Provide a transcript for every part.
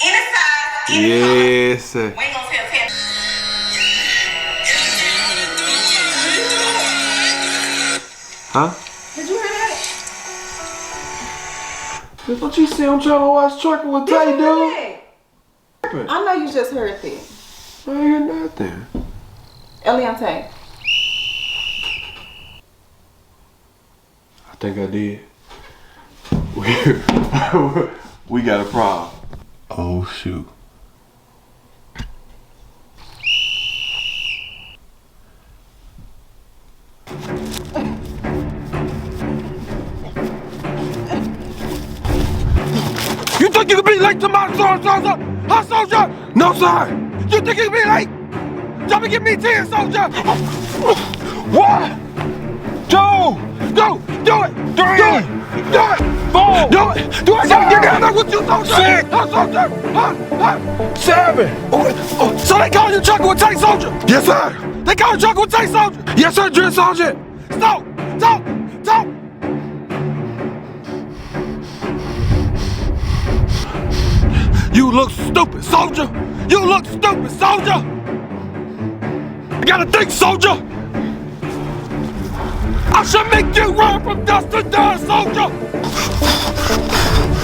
Any size, any yes. color. We ain't gonna tell. Huh? Did you hear that? That's what you say. I'm trying to watch Truckingwithtay, dude. I know you just heard that. I ain't hear nothing. Eleantay. I think I did. We got a problem. Oh shoot. You think you can be late to my soldier? Huh, soldier? No, sir. You think you can be late? Tell me, give me 10, soldier. 1, 2, go, do it, 3, do it, 4, do it, 5, get down there with you, soldier. 6, huh, soldier, huh, 7. Oh, so they call you Truckingwithtay, soldier? Yes, sir. They call you Truckingwithtay, soldier? Yes, sir, drill sergeant. Stop, stop, stop. You look stupid, soldier. You look stupid, soldier. You gotta think, soldier. I should make you run from dust to dust, soldier.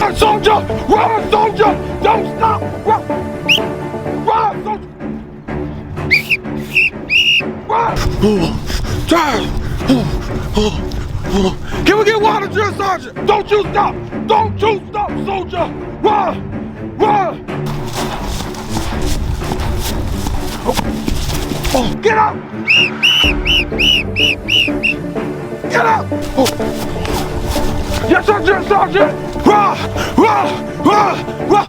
Run, soldier. Run, soldier. Don't stop. Run. Run, soldier. Run. Drive. Can we get water, drill sergeant? Don't you stop. Don't you stop, soldier. Run. Run. Oh, get up! Get up! Oh. Yes, sir, drill sergeant! Run! Run! Run! Run!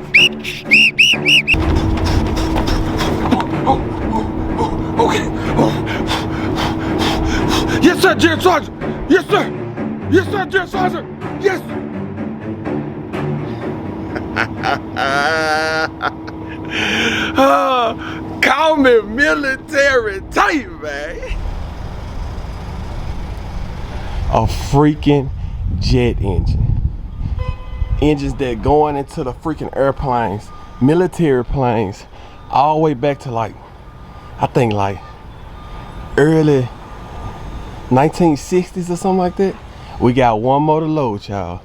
Oh, okay. Oh. Yes, sir, drill sergeant! Yes, sir! Yes, sir, drill sergeant! Yes! Call me Military Tay, man. A freaking jet engine. Engines that going into the freaking airplanes, military planes, all the way back to like, I think like early 1960s or something like that. We got one more to load, y'all.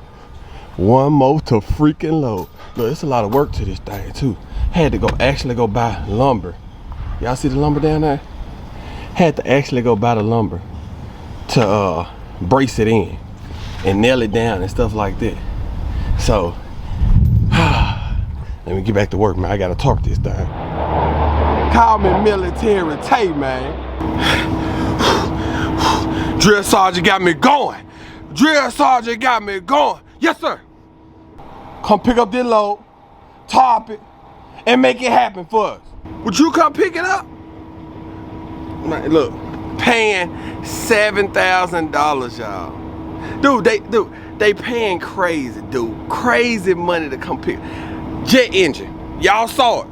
One more to freaking load. Look, it's a lot of work to this thing too. Had to actually go buy lumber. Y'all see the lumber down there? Had to actually go buy the lumber to brace it in and nail it down and stuff like that. So, let me get back to work, man. I gotta torque this thing. Call me Military Tay, man. Drill sergeant got me going. Drill sergeant got me going. Yes, sir. Come pick up this load, top it, and make it happen for us. Would you come pick it up? Man, look, paying $7,000, y'all. Dude, they paying crazy, dude. Crazy money to come pick. Jet engine, y'all saw it.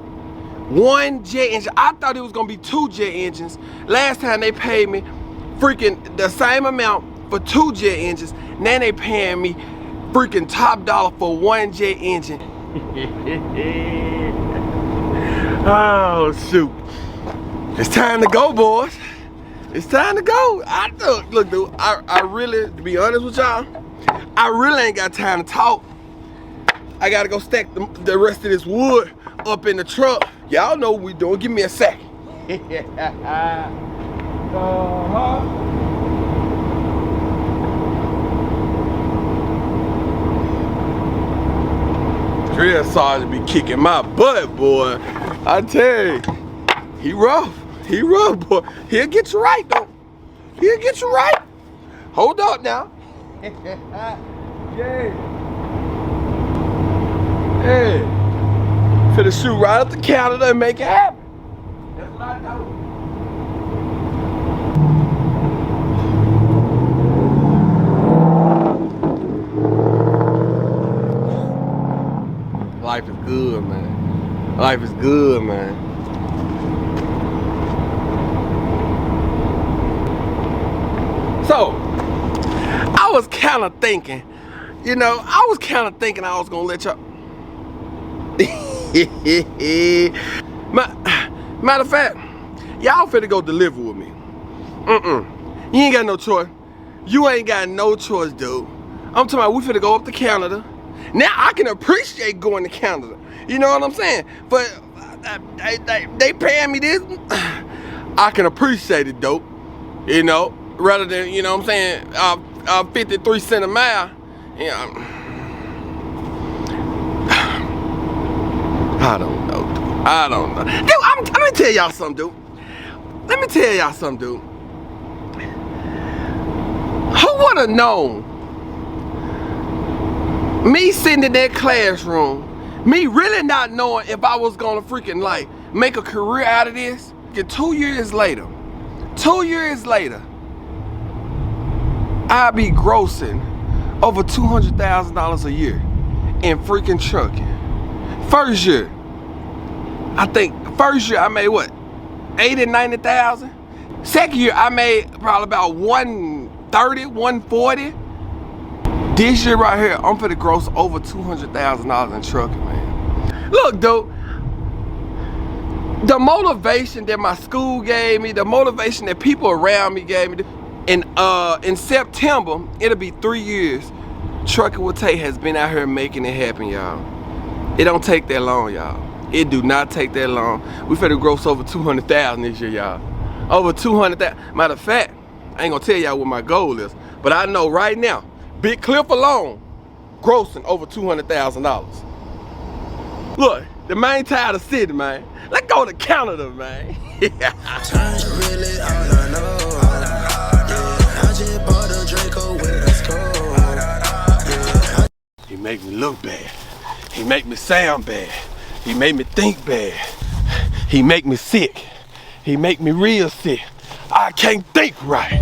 One jet engine. I thought it was gonna be 2 jet engines. Last time they paid me freaking the same amount for 2 jet engines. Now they paying me freaking top dollar for 1 jet engine. Oh shoot. It's time to go, boys. It's time to go. Look, dude, I really, to be honest with y'all, I really ain't got time to talk. I gotta go stack the rest of this wood up in the truck. Y'all know what we doing. Give me a second. Drill sergeant be kicking my butt, boy. I tell you, he rough. He rough, boy. He'll get you right, though. He'll get you right. Hold up now. Yeah. Hey. Finna shoot right up the counter and make it happen. That's what I know. Life is good, man. Life is good, man. So, I was kind of thinking, I was gonna let y'all. Matter of fact, y'all finna go deliver with me. You ain't got no choice. You ain't got no choice, dude. I'm talking about we finna go up to Canada. Now I can appreciate going to Canada. You know what I'm saying? But they paying me this. I can appreciate it, dope. You know, rather than, you know what I'm saying, 53 cents a mile. You know, I don't know, dude. I don't know. Dude, let me tell y'all something, dude. Let me tell y'all something, dude. Who would have known me sitting in that classroom, me really not knowing if I was gonna freaking like make a career out of this? 2 years later, I'll be grossing over $200,000 a year in freaking trucking. First year I made what? 80, 90,000. Second year I made probably about 130, 140. This year right here, I'm finna gross over $200,000 in trucking, man. Look, dude, the motivation that my school gave me, the motivation that people around me gave me, in September, it'll be 3 years. Truckingwithtay has been out here making it happen, y'all. It don't take that long, y'all. It do not take that long. We finna gross over 200,000 this year, y'all. Over 200,000. Matter of fact, I ain't gonna tell y'all what my goal is, but I know right now, Big Cliff alone, grossing over $200,000. Look, the main town of the city, man. Let's go to Canada, man. Really all I know. Yeah, I just bought a Draco with a skull. He make me look bad. He make me sound bad. He make me think bad. He make me sick. He make me real sick. I can't think right.